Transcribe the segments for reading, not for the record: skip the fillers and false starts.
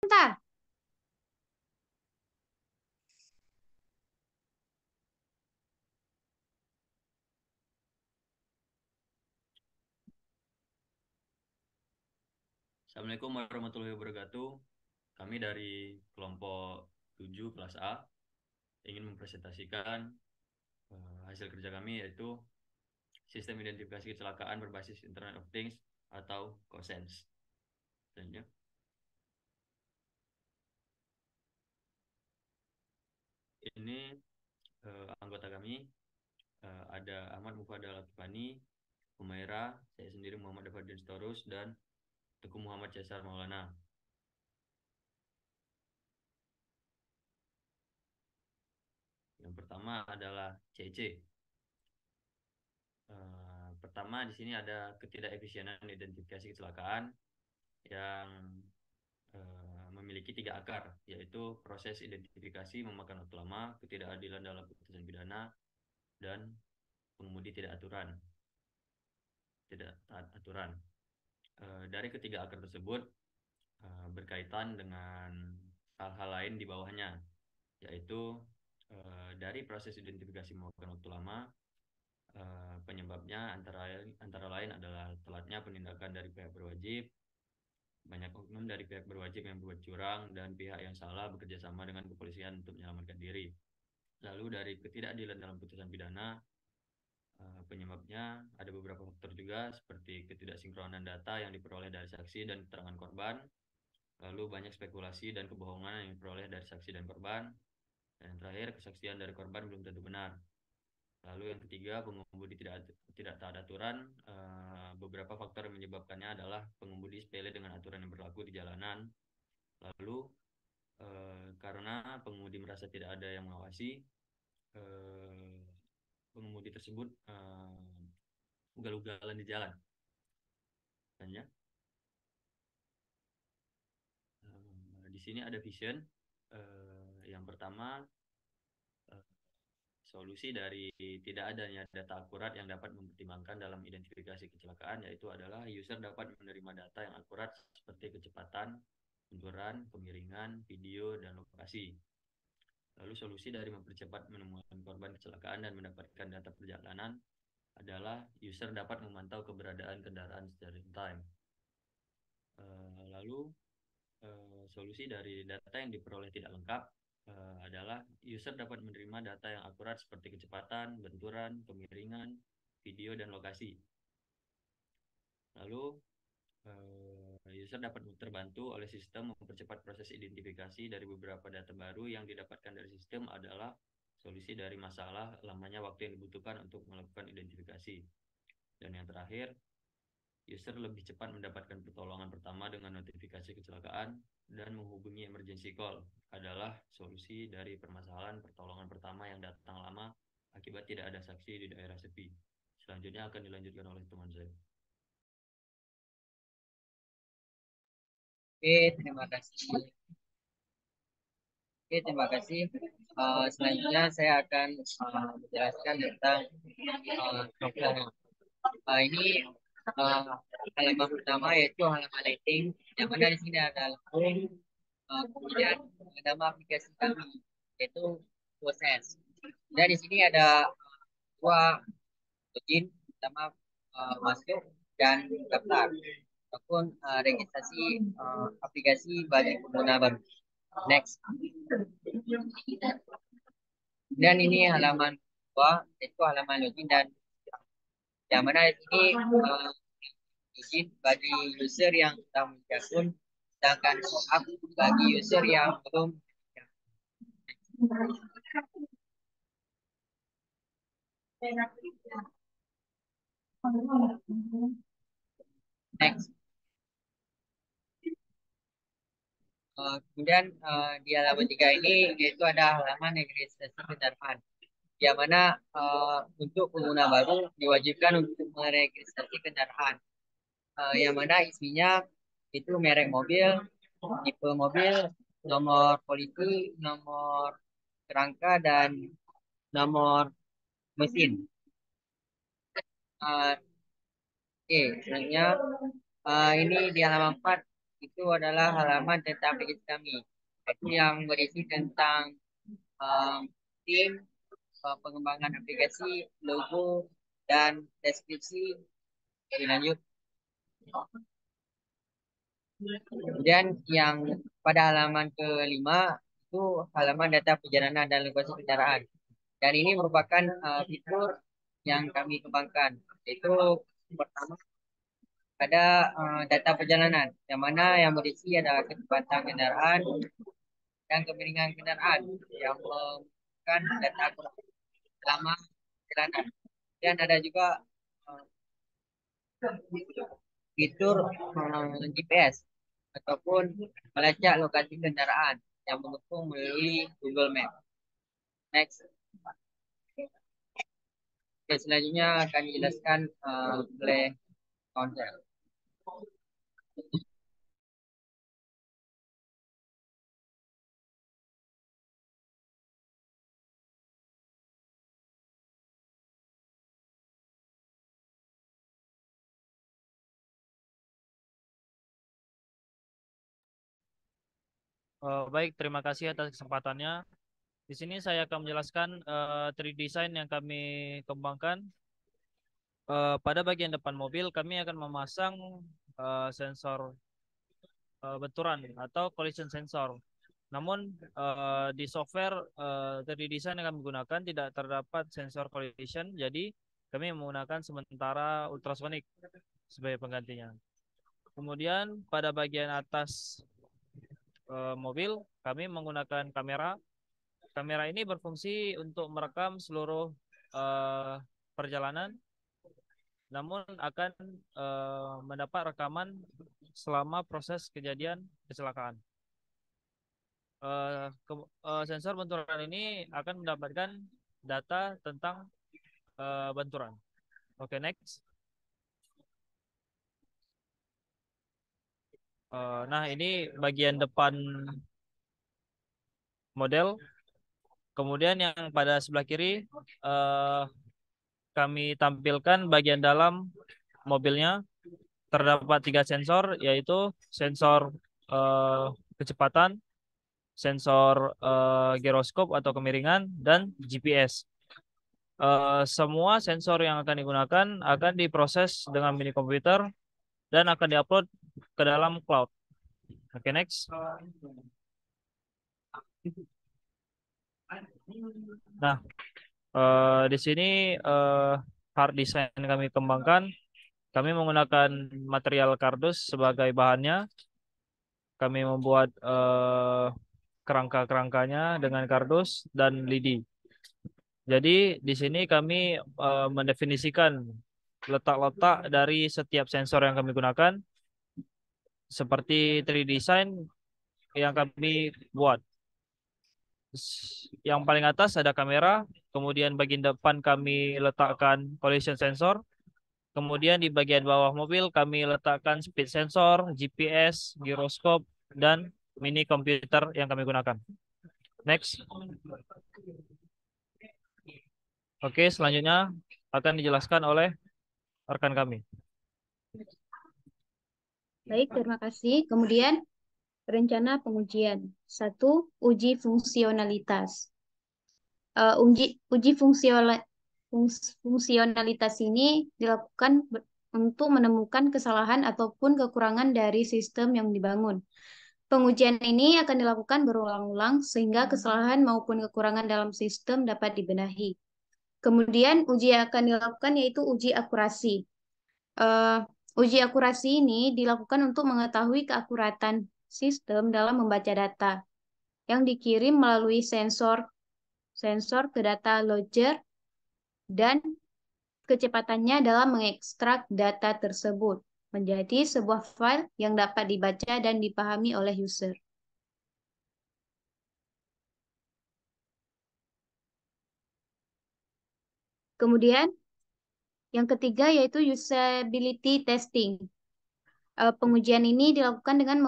Bentar. Assalamualaikum warahmatullahi wabarakatuh. Kami dari kelompok 7 kelas A ingin mempresentasikan hasil kerja kami yaitu sistem identifikasi kecelakaan berbasis Internet of Things atau COSENS. Selanjutnya, ini anggota kami ada Ahmad Mufadal Latifani, Humaira, saya sendiri Muhammad Dafadin Storus, dan Teguh Muhammad Cesar Maulana. Yang pertama adalah CC. Pertama di sini ada ketidakefisienan identifikasi kecelakaan yang memiliki 3 akar, yaitu proses identifikasi memakan waktu lama, ketidakadilan dalam putusan pidana, dan pengemudi tidak taat aturan. Dari ketiga akar tersebut berkaitan dengan hal-hal lain di bawahnya, yaitu dari proses identifikasi memakan waktu lama, penyebabnya antara lain adalah telatnya penindakan dari pihak berwajib, banyak oknum dari pihak berwajib yang berbuat curang, dan pihak yang salah bekerja sama dengan kepolisian untuk menyelamatkan diri. Lalu dari ketidakadilan dalam putusan pidana, penyebabnya ada beberapa faktor juga seperti ketidaksinkronan data yang diperoleh dari saksi dan keterangan korban, lalu banyak spekulasi dan kebohongan yang diperoleh dari saksi dan korban, dan yang terakhir kesaksian dari korban belum tentu benar. Lalu yang ketiga, pengemudi tidak taat aturan. Beberapa faktor yang menyebabkannya adalah pengemudi sepele dengan aturan yang berlaku di jalanan. Lalu karena pengemudi merasa tidak ada yang mengawasi, eh, pengemudi tersebut ugal-ugalan di jalan. Tanya, di sini ada vision. Yang pertama, eh, solusi dari tidak adanya data akurat yang dapat mempertimbangkan dalam identifikasi kecelakaan, yaitu adalah user dapat menerima data yang akurat seperti kecepatan, benturan, kemiringan, video, dan lokasi. Lalu solusi dari mempercepat menemukan korban kecelakaan dan mendapatkan data perjalanan adalah user dapat memantau keberadaan kendaraan secara real time. Lalu solusi dari data yang diperoleh tidak lengkap adalah user dapat menerima data yang akurat seperti kecepatan, benturan, kemiringan, video, dan lokasi. Lalu user dapat terbantu oleh sistem mempercepat proses identifikasi dari beberapa data baru yang didapatkan dari sistem adalah solusi dari masalah lamanya waktu yang dibutuhkan untuk melakukan identifikasi. Dan yang terakhir, user lebih cepat mendapatkan pertolongan pertama dengan notifikasi kecelakaan dan menghubungi emergency call adalah solusi dari permasalahan pertolongan pertama yang datang lama akibat tidak ada saksi di daerah sepi. Selanjutnya akan dilanjutkan oleh teman saya. Oke, terima kasih. Oke, terima kasih. Selanjutnya saya akan menjelaskan tentang program. Ini uh, halaman pertama yaitu halaman rating, yang mana di sini ada lambung, kemudian nama aplikasi kami yaitu proses. Dan di sini ada dua login, pertama masuk dan daftar ataupun registrasi aplikasi bagi pengguna baru. Next. Dan ini halaman kedua, yaitu halaman login dan yang mana ini izin bagi user yang sudah memiliki akun, sedangkan sign up bagi user yang belum. Next. Kemudian di halaman 3 ini yaitu ada halaman registrasi kendaraan, yang mana untuk pengguna baru diwajibkan untuk meregistrasi kendaraan, yang mana isinya itu merek mobil, tipe mobil, nomor polisi, nomor kerangka, dan nomor mesin. Oke, selanjutnya ini di halaman 4 itu adalah halaman tentang aplikasi kami. Itu yang berisi tentang um, tim, pengembangan aplikasi, logo, dan deskripsi. Lebih lanjut. Kemudian yang pada halaman kelima itu halaman data perjalanan dan lokasi kendaraan. Dan ini merupakan fitur yang kami kembangkan. Itu pertama ada data perjalanan, yang mana yang berisi adalah kecepatan kendaraan dan kemiringan kendaraan yang merupakan data akurat selama perjalanan. Dan ada juga uh, fitur GPS ataupun melacak lokasi kendaraan yang mengepung melalui Google Maps. Next. Oke, selanjutnya akan dijelaskan oleh konser. Baik, terima kasih atas kesempatannya. Di sini saya akan menjelaskan 3D design yang kami kembangkan. Pada bagian depan mobil, kami akan memasang sensor benturan atau collision sensor. Namun di software 3D design yang kami gunakan tidak terdapat sensor collision, jadi kami menggunakan sementara ultrasonic sebagai penggantinya. Kemudian pada bagian atas mobil, kami menggunakan kamera. Kamera ini berfungsi untuk merekam seluruh eh, perjalanan, namun akan mendapat rekaman selama proses kejadian kecelakaan. Sensor benturan ini akan mendapatkan data tentang benturan. Oke, next. Nah, ini bagian depan model. Kemudian yang pada sebelah kiri eh, kami tampilkan bagian dalam mobilnya. Terdapat 3 sensor, yaitu sensor eh, kecepatan, sensor giroskop atau kemiringan, dan GPS. Semua sensor yang akan digunakan akan diproses dengan mini komputer dan akan diupload ke dalam cloud. Oke, next. Nah, di sini hard design kami kembangkan. Kami menggunakan material kardus sebagai bahannya. Kami membuat kerangka-kerangkanya dengan kardus dan lidi. Jadi di sini kami mendefinisikan letak-letak dari setiap sensor yang kami gunakan seperti 3D design yang kami buat. Yang paling atas ada kamera, kemudian bagian depan kami letakkan collision sensor, kemudian di bagian bawah mobil kami letakkan speed sensor, GPS, giroskop, dan mini komputer yang kami gunakan. Next. Oke, selanjutnya akan dijelaskan oleh rekan kami. Baik, terima kasih. Kemudian rencana pengujian. 1. Uji fungsionalitas. Uji fungsionalitas ini dilakukan untuk menemukan kesalahan ataupun kekurangan dari sistem yang dibangun. Pengujian ini akan dilakukan berulang-ulang sehingga kesalahan maupun kekurangan dalam sistem dapat dibenahi. Kemudian uji yang akan dilakukan yaitu uji akurasi. Uji akurasi ini dilakukan untuk mengetahui keakuratan sistem dalam membaca data yang dikirim melalui sensor ke data logger dan kecepatannya dalam mengekstrak data tersebut menjadi sebuah file yang dapat dibaca dan dipahami oleh user. Kemudian, yang ketiga yaitu usability testing. Pengujian ini dilakukan dengan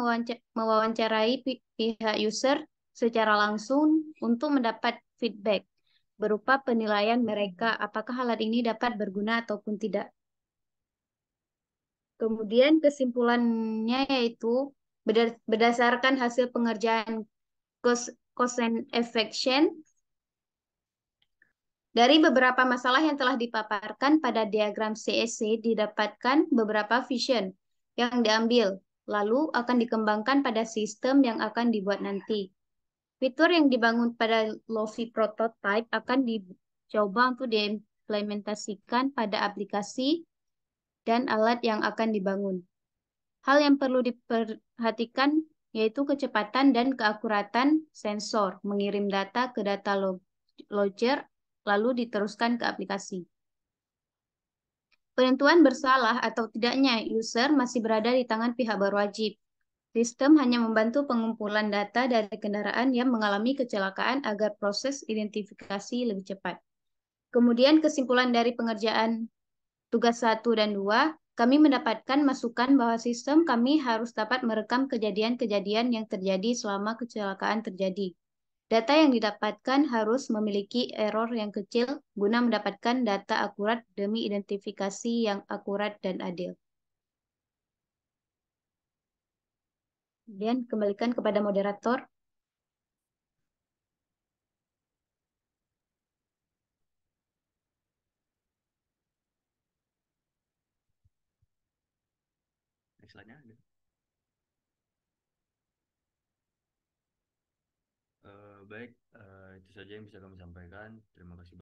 mewawancarai pihak user secara langsung untuk mendapat feedback berupa penilaian mereka apakah alat ini dapat berguna ataupun tidak. Kemudian kesimpulannya yaitu Berdasarkan hasil pengerjaan cause and effect dari beberapa masalah yang telah dipaparkan pada diagram CSC didapatkan beberapa vision yang diambil, lalu akan dikembangkan pada sistem yang akan dibuat nanti. Fitur yang dibangun pada Lofi Prototype akan dicoba untuk diimplementasikan pada aplikasi dan alat yang akan dibangun. Hal yang perlu diperhatikan yaitu kecepatan dan keakuratan sensor mengirim data ke data logger lalu diteruskan ke aplikasi. Penentuan bersalah atau tidaknya user masih berada di tangan pihak berwajib. Sistem hanya membantu pengumpulan data dari kendaraan yang mengalami kecelakaan agar proses identifikasi lebih cepat. Kemudian kesimpulan dari pengerjaan tugas 1 dan 2, kami mendapatkan masukan bahwa sistem kami harus dapat merekam kejadian-kejadian yang terjadi selama kecelakaan terjadi. Data yang didapatkan harus memiliki error yang kecil guna mendapatkan data akurat demi identifikasi yang akurat dan adil. Kemudian kembalikan kepada moderator. Next slide-nya ada. Baik, itu saja yang bisa kami sampaikan. Terima kasih.